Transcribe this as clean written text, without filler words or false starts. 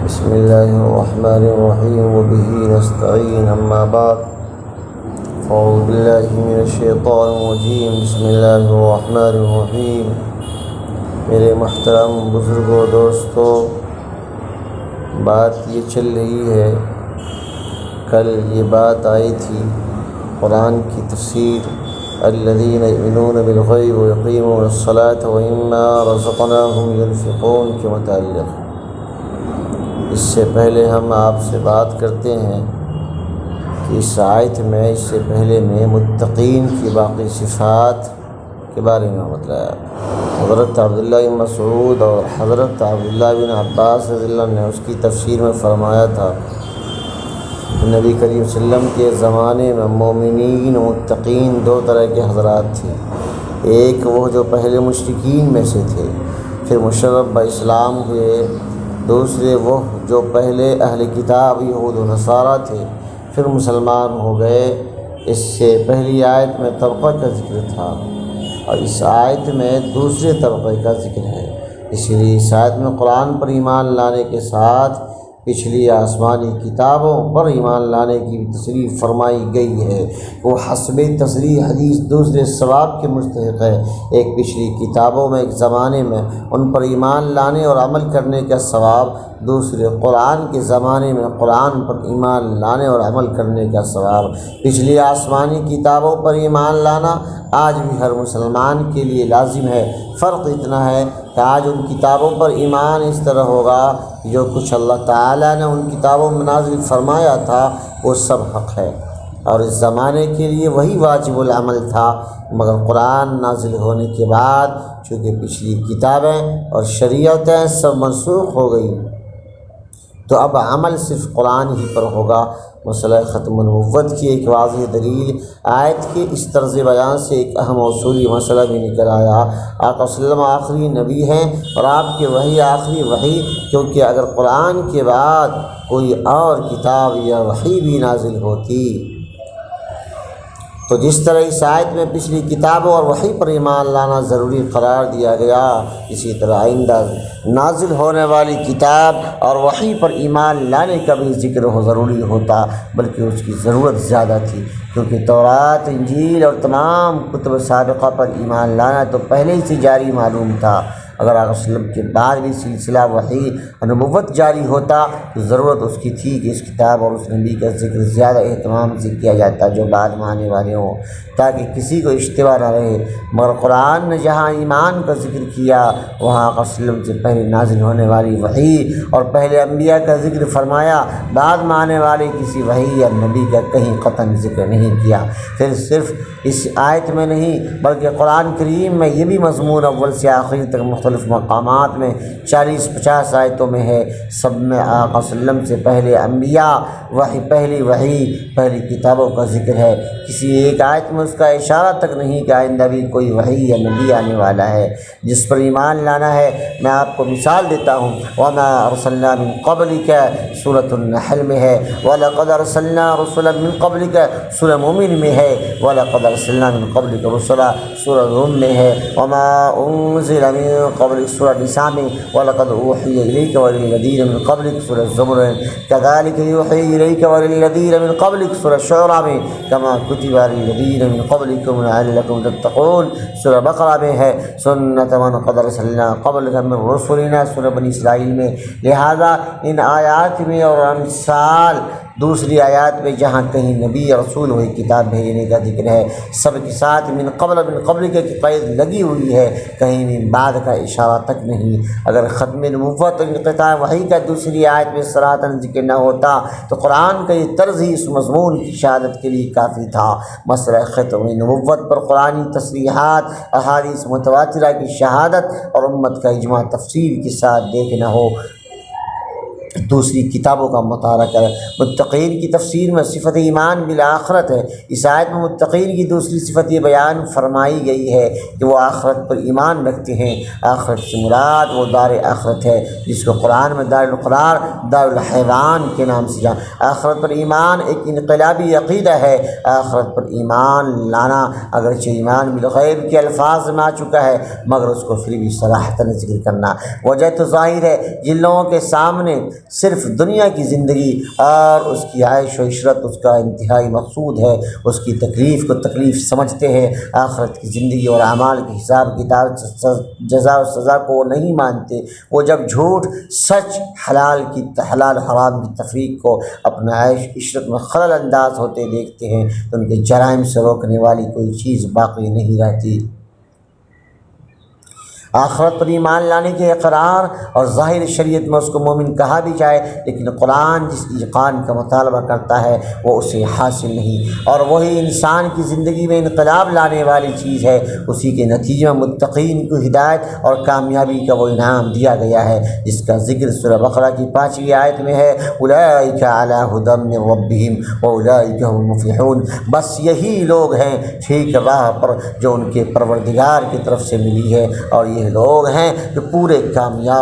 بسم اللہ الرحمن الرحیم وبہ نستعین اما بعد اعوذ باللہ من الشیطان الرجیم بسم اللہ الرحمن الرحیم۔ میرے محترم بزرگوں دوستو، بات یہ چل رہی ہے، کل یہ بات آئی تھی قرآن کی تفسیر الذین یؤمنون بالغیب ویقیمون الصلاۃ ومما رزقناہم ینفقون کے متعلق۔ اس سے پہلے ہم آپ سے بات کرتے ہیں کہ اس آیت میں اس سے پہلے میں متقین کی باقی صفات کے بارے میں بتلایا۔ حضرت عبداللہ بن مسعود اور حضرت عبداللہ بن عباس رضی اللہ عنہ نے اس کی تفسیر میں فرمایا تھا کہ نبی کریم صلی اللہ علیہ وسلم کے زمانے میں مومنین و متقین دو طرح کے حضرات تھے۔ ایک وہ جو پہلے مشرکین میں سے تھے، پھر مشرف اسلام ہوئے۔ دوسرے وہ جو پہلے اہل کتاب یہود و نصارہ تھے، پھر مسلمان ہو گئے۔ اس سے پہلی آیت میں طبقہ کا ذکر تھا اور اس آیت میں دوسرے طبقے کا ذکر ہے۔ اس لیے اس آیت میں قرآن پر ایمان لانے کے ساتھ پچھلی آسمانی کتابوں پر ایمان لانے کی بھی تصریح فرمائی گئی ہے۔ وہ حسب تصریح حدیث دوسرے ثواب کے مستحق ہے۔ ایک پچھلی کتابوں میں ایک زمانے میں ان پر ایمان لانے اور عمل کرنے کا ثواب، دوسرے قرآن کے زمانے میں قرآن پر ایمان لانے اور عمل کرنے کا ثواب۔ پچھلی آسمانی کتابوں پر ایمان لانا آج بھی ہر مسلمان کے لیے لازم ہے۔ فرق اتنا ہے کہ آج ان کتابوں پر ایمان اس طرح ہوگا جو کچھ اللہ تعالیٰ نے ان کتابوں میں نازل فرمایا تھا وہ سب حق ہے، اور اس زمانے کے لیے وہی واجب العمل تھا۔ مگر قرآن نازل ہونے کے بعد چونکہ پچھلی کتابیں اور شریعتیں سب منسوخ ہو گئی، تو اب عمل صرف قرآن ہی پر ہوگا۔ مسئلہ ختم النبوت کی ایک واضح دلیل آیت کے اس طرز بیان سے ایک اہم اصولی مسئلہ بھی نکل آیا۔ آقا صلی اللہ علیہ وسلم آخری نبی ہیں اور آپ کی وحی آخری وحی، کیونکہ اگر قرآن کے بعد کوئی اور کتاب یا وحی بھی نازل ہوتی تو جس طرح اس آیت میں پچھلی کتابوں اور وحی پر ایمان لانا ضروری قرار دیا گیا، اسی طرح آئندہ نازل ہونے والی کتاب اور وحی پر ایمان لانے کا بھی ذکر ضروری ہوتا، بلکہ اس کی ضرورت زیادہ تھی، کیونکہ تورات، انجیل اور تمام کتب سابقہ پر ایمان لانا تو پہلے ہی سے جاری معلوم تھا۔ اگر آقا صلی اللہ علیہ وسلم کے بعد بھی سلسلہ وحی اور نبوت جاری ہوتا تو ضرورت اس کی تھی کہ اس کتاب اور اس نبی کا ذکر زیادہ اہتمام سے کیا جاتا جو بعد میں آنے والے ہوں، تاکہ کسی کو اشتباہ نہ رہے۔ مگر قرآن نے جہاں ایمان کا ذکر کیا وہاں آقا صلی اللہ علیہ وسلم سے پہلے نازل ہونے والی وحی اور پہلے انبیاء کا ذکر فرمایا، بعد میں آنے والے کسی وحی یا نبی کا کہیں قطعاً ذکر نہیں کیا۔ پھر صرف اس آیت میں نہیں بلکہ قرآن کریم میں یہ بھی مضمون اول سے آخر تک مختلف مقامات میں 40-50 آیتوں میں ہے۔ سب میں آقا صلی اللہ علیہ وسلم سے پہلے انبیاء، پہلی کتابوں کا ذکر ہے۔ کسی ایک آیت میں اس کا اشارہ تک نہیں کہ آئندہ بھی کوئی وحی یا نبی آنے والا ہے جس پر ایمان لانا ہے۔ میں آپ کو مثال دیتا ہوں، وَمَا أَرْسَلْنَا مِن قَبْلِكَ سورۃ النحل میں ہے، وَلَقَدْ أَرْسَلْنَا رُسُلًا مِن قَبْلِكَ سورہ مومن میں ہے، وَلَقَدْ أَرْسَلْنَا مِن قَبْلِكَ رُسُلًا سورہ روم میں ہے، وَمَا أُنزِلَ مِن قبل سورہ نساء میں، وَلَقَدْ أُوحِيَ إِلَيْكَ وَإِلَى الَّذِينَ مِن قَبْلِكَ سورہ زمر، كَذَلِكَ يُوحِي إِلَيْكَ وَإِلَى الَّذِينَ مِن قَبْلِكَ سورہ شعراء میں، كَمَا كُتِبَ عَلَى الَّذِينَ مِن قَبْلِكُمْ لَعَلَّكُمْ تَتَّقُونَ سورہ بقرہ میں ہے، سُنَّةَ مَنْ قَدْ أَرْسَلْنَا قَبْلَكَ مِن رُسُلِنَا سورہ بنی اسرائیل میں۔ لہذا ان آیات میں اور امثال دوسری آیات میں جہاں کہیں نبی رسول وہی کتاب بھیجنے کا ذکر ہے، سب کے ساتھ من قبل کی قید لگی ہوئی ہے، کہیں بھی بعد کا اشارہ تک نہیں۔ اگر ختم نبوت اور انقطاع وحی کا دوسری آیت میں صراحتاً ذکر نہ ہوتا تو قرآن کا یہ طرز ہی اس مضمون کی شہادت کے لیے کافی تھا۔ مسئلہ ختم نبوت پر قرآنی تصریحات، احادیث متواترہ کی شہادت اور امت کا اجماع تفصیل کے ساتھ دیکھنا ہو، دوسری کتابوں کا مطالعہ کریں۔ متقین کی تفسیر میں صفت ایمان بالآخرت ہے۔ اس آیت میں متقین کی دوسری صفت یہ بیان فرمائی گئی ہے کہ وہ آخرت پر ایمان رکھتے ہیں۔ آخرت سے مراد وہ دار آخرت ہے جس کو قرآن میں دار القرار، دار الحیوان کے نام سے جان۔ آخرت پر ایمان ایک انقلابی عقیدہ ہے۔ آخرت پر ایمان لانا اگرچہ ایمان بالغیب کے الفاظ میں آ چکا ہے مگر اس کو پھر بھی صراحتاً ذکر کرنا۔ وجہ تو ظاہر ہے، جن لوگوں کے سامنے صرف دنیا کی زندگی اور اس کی عیش و عشرت اس کا انتہائی مقصود ہے، اس کی تکلیف کو تکلیف سمجھتے ہیں، آخرت کی زندگی اور اعمال کے حساب کتاب جزا و سزا کو وہ نہیں مانتے۔ وہ جب جھوٹ سچ حلال حرام کی تفریق کو اپنا عیش عشرت میں خلل انداز ہوتے دیکھتے ہیں تو ان کے جرائم سے روکنے والی کوئی چیز باقی نہیں رہتی۔ آخرت پر ایمان لانے کے اقرار اور ظاہر شریعت میں اس کو مومن کہا بھی جائے، لیکن قرآن جس ایقان کا مطالبہ کرتا ہے وہ اسے حاصل نہیں، اور وہی انسان کی زندگی میں انقلاب لانے والی چیز ہے۔ اسی کے نتیجے میں متقین کو ہدایت اور کامیابی کا وہ انعام دیا گیا ہے جس کا ذکر سورہ بقرہ کی 5ویں آیت میں ہے، اولئک علی ھدی من ربہم واولئک هم المفلحون۔ بس یہی لوگ ہیں ٹھیک راہ پر جو ان کے پروردگار کی طرف سے ملی ہے، اور یہ لوگ ہیں جو پورے کامیاب